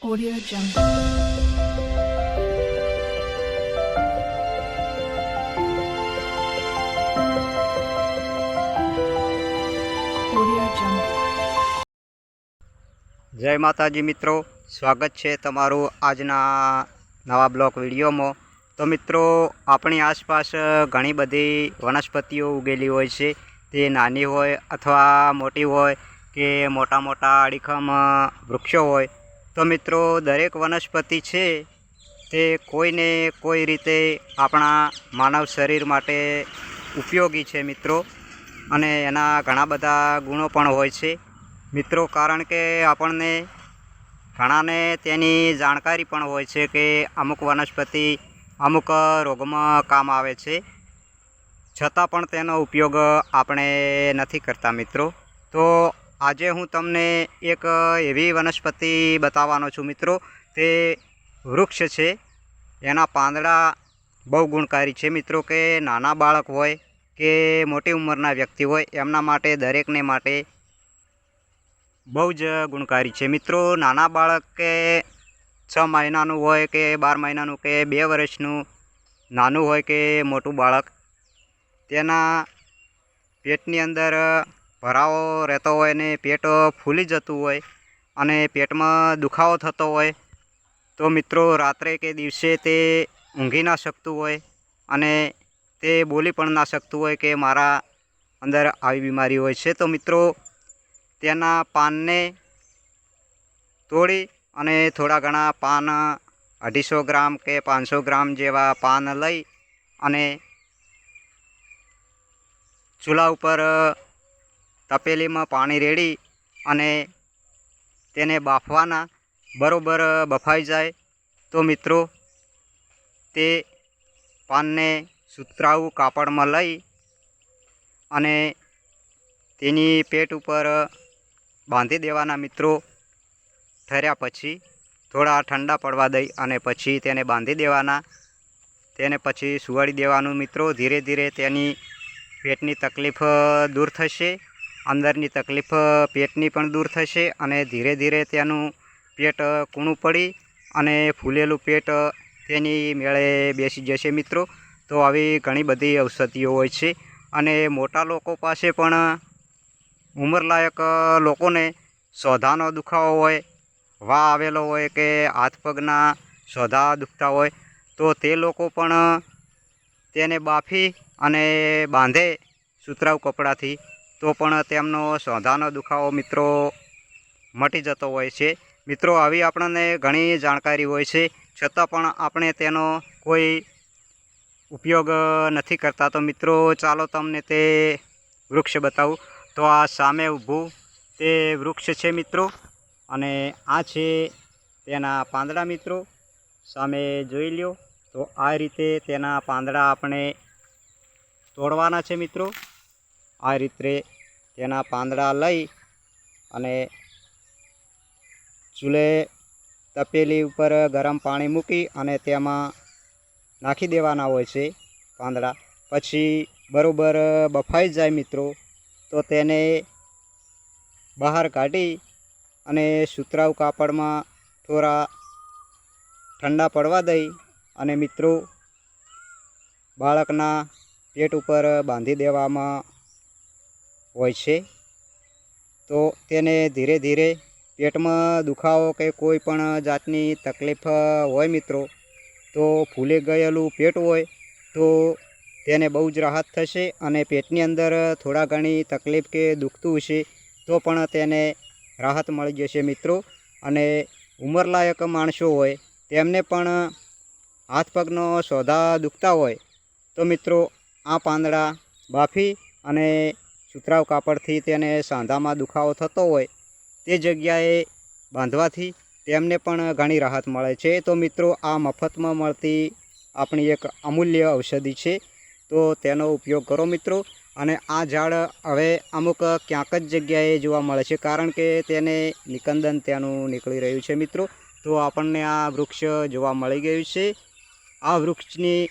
Audio Jungle. Audio Jungle. જય માતાજી મિત્રો, સ્વાગત છે તમારું આજના નવા બ્લોગ વિડીયોમાં। તો મિત્રો, આપણી આસપાસ ઘણી બધી વનસ્પતિઓ ઉગેલી હોય છે, તે નાની હોય અથવા મોટી હોય કે મોટા મોટા અડીખમ વૃક્ષો હોય। તો મિત્રો, દરેક વનસ્પતિ છે તે કોઈને કોઈ રીતે આપણા માનવ શરીર માટે ઉપયોગી છે મિત્રો, અને એના ઘણા બધા ગુણો પણ હોય છે મિત્રો। કારણ કે આપણને ઘણાને તેની જાણકારી પણ હોય છે કે અમુક વનસ્પતિ અમુક રોગમાં કામ આવે છે, છતાં પણ તેનો ઉપયોગ આપણે નથી કરતા મિત્રો। તો આજે હું તમને એક એવી વનસ્પતિ બતાવવાનો છું મિત્રો, તે વૃક્ષ છે, એના પાંદડા બહુ ગુણકારી છે મિત્રો, કે નાના બાળક હોય કે મોટી ઉંમરના વ્યક્તિ હોય એમના માટે, દરેકને માટે બહુ જ ગુણકારી છે મિત્રો। નાના બાળક કે 6 મહિનાનું હોય કે 12 મહિનાનું કે 2 વર્ષનું નાનું હોય કે મોટું બાળક, તેના પેટની અંદર ભરાવો રહેતો હોય ને પેટ ફૂલી જતું હોય અને પેટમાં દુખાવો થતો હોય, તો મિત્રો રાત્રે કે દિવસે તે ઊંઘી ના શકતું હોય અને તે બોલી પણ ના શકતું હોય કે મારા અંદર આવી બીમારી હોય છે। તો મિત્રો, તેના પાનને તોડી અને થોડા ઘણા પાન 250 ગ્રામ કે 500 ગ્રામ જેવા પાન લઈ અને ચૂલા ઉપર તપેલીમાં પાણી રેડી અને તેને બાફવાના। બરોબર બફાઈ જાય તો મિત્રો, તે પાનને સુતરાઉ કાપડમાં લઈ અને તેની પેટ ઉપર બાંધી દેવાના મિત્રો। ઠર્યા પછી થોડા ઠંડા પડવા દઈ અને પછી તેને બાંધી દેવાના, તેને પછી સુવાડી દેવાનું મિત્રો। ધીરે ધીરે તેની પેટની તકલીફ દૂર થશે, અંદરની તકલીફ પેટની પણ દૂર થશે અને ધીરે ધીરે તેનું પેટ કૂણું પડી અને ફૂલેલું પેટ તેની મેળે બેસી જશે મિત્રો। તો આવી ઘણી બધી ઔષધિઓ હોય છે, અને મોટા લોકો પાસે પણ ઉંમરલાયક લોકોને સોધાનો દુખાવો હોય, વા આવેલો હોય કે હાથ પગના સોધા દુખતા હોય, તો તે લોકો પણ તેને બાફી અને બાંધે સુતરાઉ કપડાથી, તો પણ તેમનો સોધાનો દુખાવો મિત્રો મટી જતો હોય છે મિત્રો। આવી આપણને ઘણી જાણકારી હોય છે, છતાં પણ આપણે તેનો કોઈ ઉપયોગ નથી કરતા। તો મિત્રો, ચાલો તમને તે વૃક્ષ બતાવું। તો આ સામે ઊભું તે વૃક્ષ છે મિત્રો, અને આ છે તેના પાંદડા મિત્રો, સામે જોઈ લ્યો। તો આ રીતે તેના પાંદડા આપણે તોડવાના છે મિત્રો। આ રીતે તેના પાંદડા લઈ અને ચૂલે તપેલી ઉપર ગરમ પાણી મૂકી અને તેમાં નાખી દેવાના હોય છે પાંદડા। પછી બરાબર બફાઈ જાય મિત્રો, તો તેને બહાર કાઢી અને સુતરાઉ કાપડમાં થોડા ઠંડા પડવા દઈ અને મિત્રો બાળકના પેટ ઉપર બાંધી દેવામાં હોય છે। તો તેને ધીરે ધીરે પેટમાં દુખાવો કે કોઈ પણ જાતની તકલીફ હોય મિત્રો, તો ફૂલે ગયેલું પેટ હોય તો તેને બહુ જ રાહત થશે, અને પેટની અંદર થોડા ઘણી તકલીફ કે દુખતું હશે તો પણ તેને રાહત મળી જશે મિત્રો। અને ઉંમરલાયક માણસો હોય તેમને પણ હાથ પગનો સોધા દુખતા હોય તો મિત્રો, આ પાંદડા બાફી અને સુતરાઉ કાપડથી તેને સાંધામાં દુખાવો થતો હોય તે જગ્યાએ બાંધવાથી તેમને પણ ઘણી રાહત મળે છે। તો મિત્રો, આ મફતમાં મળતી આપણી એક અમૂલ્ય ઔષધિ છે, તો તેનો ઉપયોગ કરો મિત્રો। અને આ ઝાડ હવે અમુક ક્યાંક જ જગ્યાએ જોવા મળે છે, કારણ કે તેને નિકંદન ત્યાંનું નીકળી રહ્યું છે મિત્રો। તો આપણને આ વૃક્ષ જોવા મળી ગયું છે। આ વૃક્ષની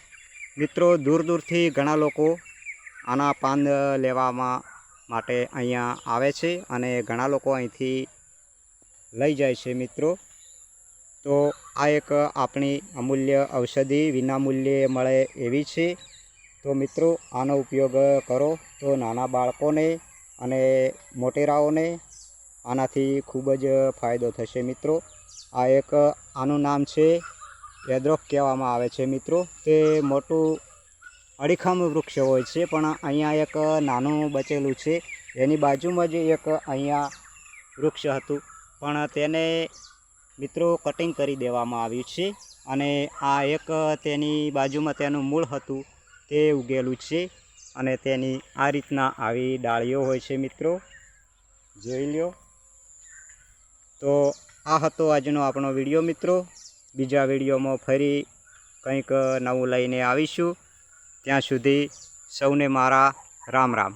મિત્રો દૂર દૂરથી ઘણા લોકો આના પાન લેવામાં માટે અહીંયા આવે છે, અને ઘણા લોકો અહીંથી લઈ જાય છે મિત્રો। તો આ એક આપણી અમૂલ્ય ઔષધિ વિનામૂલ્યે મળે એવી છે. તો મિત્રો આનો ઉપયોગ કરો તો નાના બાળકોને અને મોટેરાઓને આનાથી ખૂબ જ ફાયદો થશે મિત્રો. આ એક આનું નામ છે એદ્રોક કહેવામાં આવે છે મિત્રો. તે મોટું અડીખમ વૃક્ષ હોય છે, પણ અહીંયા એક નાનું બચેલું છે. એની બાજુમાં જ એક અહીંયા વૃક્ષ હતું, પણ તેને મિત્રો કટિંગ કરી દેવામાં આવ્યું છે. અને આ એક તેની બાજુમાં તેનું મૂળ હતું તે ઉગેલું છે, અને તેની આ રીતના આવી ડાળીઓ હોય છે મિત્રો, જોઈ લ્યો. તો આ હતો આજનો આપણો વિડીયો મિત્રો. બીજા વિડીયોમાં ફરી કંઈક નવું લઈને આવીશું. ત્યાં સુધી સૌને મારા રામ રામ.